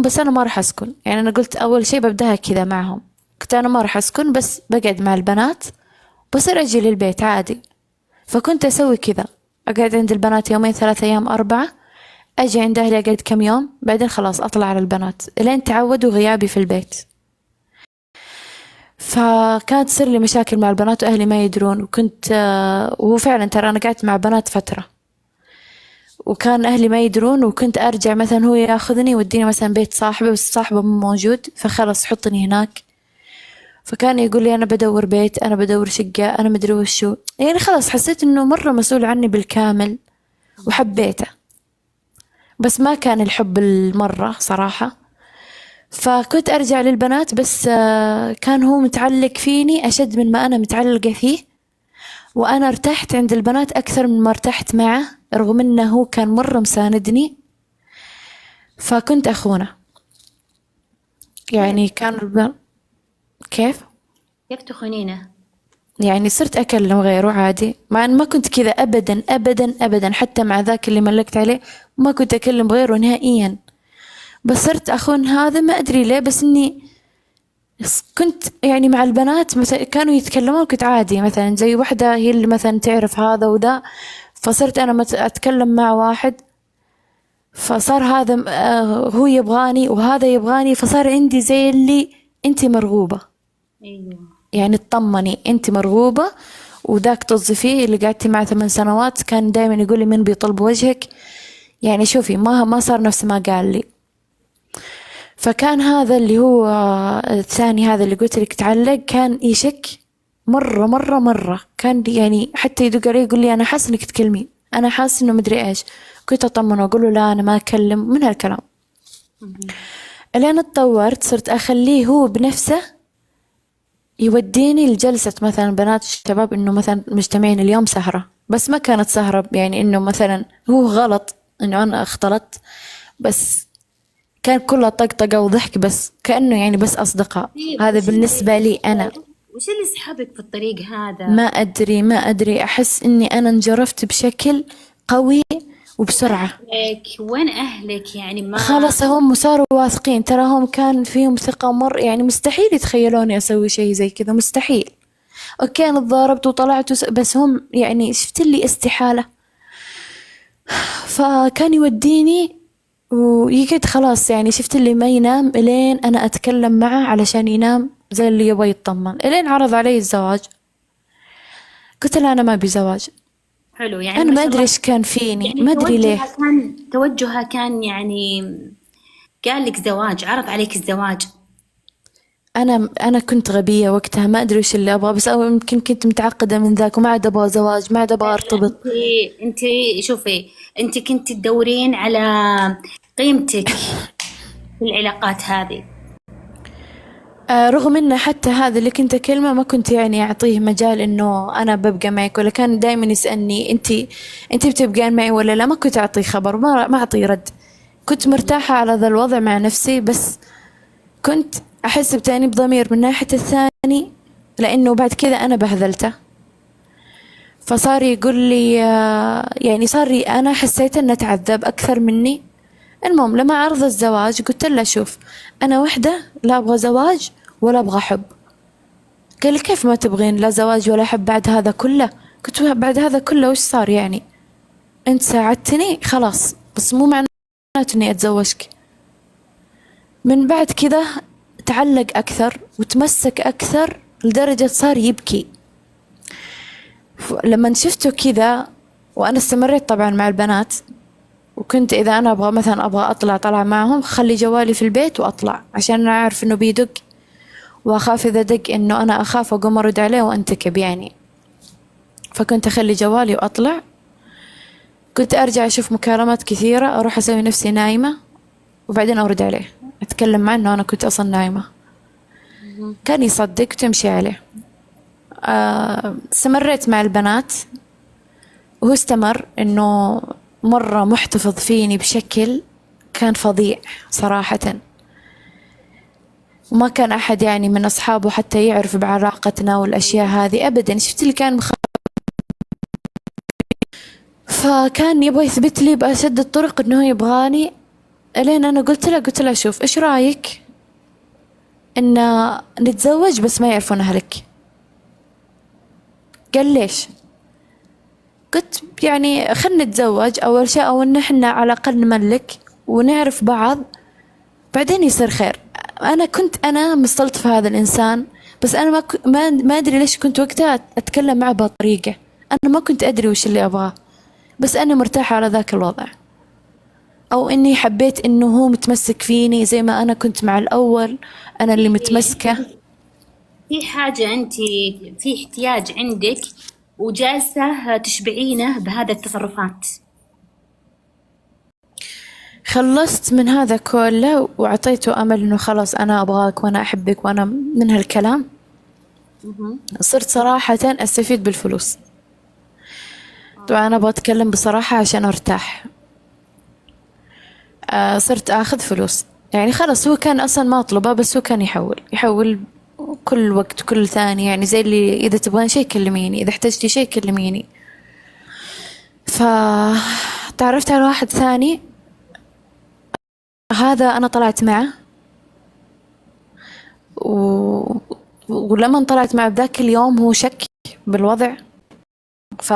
بس أنا ما راح أسكن. يعني أنا قلت أول شي ببدأها كذا معهم، قلت أنا ما راح أسكن، بس بقعد مع البنات، بصير أجي للبيت عادي. فكنت أسوي كذا، أقعد عند البنات يومين 3 أيام 4، أجي عند أهلي أقعد كم يوم، بعدين خلاص أطلع على البنات لين تعودوا غيابي في البيت. فكانت تصير لي مشاكل مع البنات وأهلي ما يدرون، وكنت وفعلا ترى أنا قعدت مع بنات فترة، وكان أهلي ما يدرون، وكنت أرجع مثلا هو ياخذني يوديني مثلا بيت صاحبه، بس صاحبه مو موجود، فخلص حطني هناك. فكان يقول لي أنا بدور بيت، أنا بدور شقة، أنا مدري وشو، يعني خلاص حسيت إنه مرة مسؤول عني بالكامل، وحبيته، بس ما كان الحب المرة صراحة. فكنت أرجع للبنات، بس كان هو متعلق فيني أشد من ما أنا متعلقة فيه، وأنا ارتحت عند البنات أكثر من ما ارتحت معه، رغم أنه هو كان مرة مساندني. فكنت أخونه، كيف يعني كان كيف؟ كيف تخونينه؟ يعني صرت أكلم غيره عادي، مع أن ما كنت كذا أبدا أبدا أبدا، حتى مع ذاك اللي ملكت عليه ما كنت أكلم غيره نهائيا. بس صرت أخون هذا، ما أدري ليه، بس إني كنت يعني مع البنات مثلا كانوا يتكلمون، كنت عادي مثلا زي واحدة هي اللي مثلا تعرف هذا وذا، فصرت أنا أتكلم مع واحد، فصار هذا هو يبغاني وهذا يبغاني، فصار عندي زي اللي انتي مرغوبة، ايوه. يعني اطمني انتي مرغوبة. وذاك توظفيه اللي قعدتي معه 8 سنوات كان دائما يقول لي من بيطلب وجهك، يعني شوفي ما صار نفس ما قال لي. فكان هذا اللي هو الثاني، هذا اللي قلت لك تعلق، كان يشك مرة مرة مرة، كان يعني حتى يدق علي يقول لي أنا حاسس إنك تكلمين، أنا حاسس إنه مدري إيش. كنت أطمنه وأقول له لا أنا ما أكلم من هالكلام. مهم. الين اتطورت صرت أخليه هو بنفسه يوديني لجلسة مثلا بنات الشباب، إنه مثلا مجتمعين اليوم سهرة، بس ما كانت سهرة يعني إنه مثلا هو غلط إنه أنا اختلطت، بس كان كلها طقطقة وضحك، بس كأنه يعني بس أصدقاء. طيب هذا بالنسبة لي أنا. وش اللي سحبك في الطريق ما هذا؟ أدري ما أدري، أحس إني أنا انجرفت بشكل قوي وبسرعة. وين أهلك يعني ما؟ خلاص هم صاروا واثقين، ترى هم كان فيهم ثقة يعني مستحيل يتخيلوني أسوي شيء زي كذا، مستحيل. أوكي أنا تضاربت وطلعت بس هم يعني شفت اللي استحالة. فكان يوديني ويقعد خلاص، يعني شفت اللي ما ينام إلين أنا أتكلم معه علشان ينام زي اللي يبغى يطمن، إلين عرض علي الزواج. قلت له أنا ما أبي زواج. حلو، يعني أنا ما ما شاء أدري الله. إيش كان فيني، يعني ما أدري ليه. توجهها كان يعني قال لك زواج، عرض عليك الزواج. أنا كنت غبية وقتها، ما أدري وش اللي أبغى، بس أو يمكن كنت متعقدة من ذاك وما عاد أبغى زواج، ما عاد لا أبغى لا، أرتبط. انت شوفي، انت كنت تدورين على قيمتك في العلاقات هذه. رغم إنه حتى هذا اللي كنت أكلمه ما كنت يعني أعطيه مجال إنه أنا ببقى معك، ولا كان دائما يسألني أنتي بتبقين معي ولا لا، ما كنت أعطيه خبر، ما أعطيه رد. كنت مرتاحة على ذا الوضع مع نفسي، بس كنت أحس بتأنيب ضمير من ناحية الثاني، لأنه بعد كذا أنا بهذلته. فصار يقول لي يعني أنا حسيت إنه تعذب أكثر مني. المهم لما عرض الزواج قلت له شوف، أنا وحدة لا أبغى زواج ولا أبغى حب. قال لي كيف ما تبغين لا زواج ولا حب بعد هذا كله؟ قلت له بعد هذا كله وش صار يعني؟ أنت ساعدتني خلاص، بس مو معناته إني أتزوجك. من بعد كذا تعلق أكثر وتمسك أكثر لدرجة صار يبكي. لما شفته كذا، وأنا استمريت طبعا مع البنات، وكنت إذا أنا أبغى مثلا أبغى أطلع طلع معهم، خلي جوالي في البيت وأطلع، عشان أنا أعرف إنه بيدق، وأخاف إذا دق إنه أنا أخاف أقوم أرد عليه وأنتكب يعني. فكنت أخلي جوالي وأطلع. كنت أرجع أشوف مكالمات كثيرة، أروح أسوي نفسي نايمة، وبعدين أرد عليه أتكلم معه إنه أنا كنت أصلا نايمة. مهم. كان يصدق وتمشي عليه. استمريت مع البنات، وهو استمر إنه مرة محتفظ فيني بشكل كان فظيع صراحة. وما كان أحد يعني من أصحابه حتى يعرف بعلاقتنا والأشياء هذه أبدا. شفت اللي كان فكان يبغى يثبت لي بأشد الطرق إنه يبغاني، الين انا قلت له شوف ايش رايك ان نتزوج بس ما يعرفون اهلك. قال ليش؟ قلت يعني خلنا نتزوج اول شيء، او ان احنا على الاقل نملك ونعرف بعض، بعدين يصير خير. انا مستلطفة هذا الانسان، بس انا ما ادري ليش كنت وقتها اتكلم معه بهالطريقة. انا ما كنت ادري وش اللي ابغاه، بس انا مرتاحة على ذاك الوضع، او اني حبيت انه هو متمسك فيني زي ما انا كنت مع الاول، انا اللي انت متمسكة. في حاجة، انت في احتياج عندك وجالسة تشبعينه بهذا التصرفات. خلصت من هذا كله وعطيته امل انه خلاص انا ابغاك وانا احبك وانا من هالكلام. مهم. صرت صراحة استفيد بالفلوس. طبعا انا ابغى اتكلم بصراحة عشان ارتاح. صرت اخذ فلوس، يعني خلاص هو كان اصلا ما اطلبه، بس هو كان يحول كل وقت كل ثانية، يعني زي اللي اذا تبغين شيء كلميني، اذا احتجتي شيء كلميني. فتعرفت على واحد ثاني، هذا انا طلعت معه و... ولما طلعت معه بذاك اليوم هو شك بالوضع. ف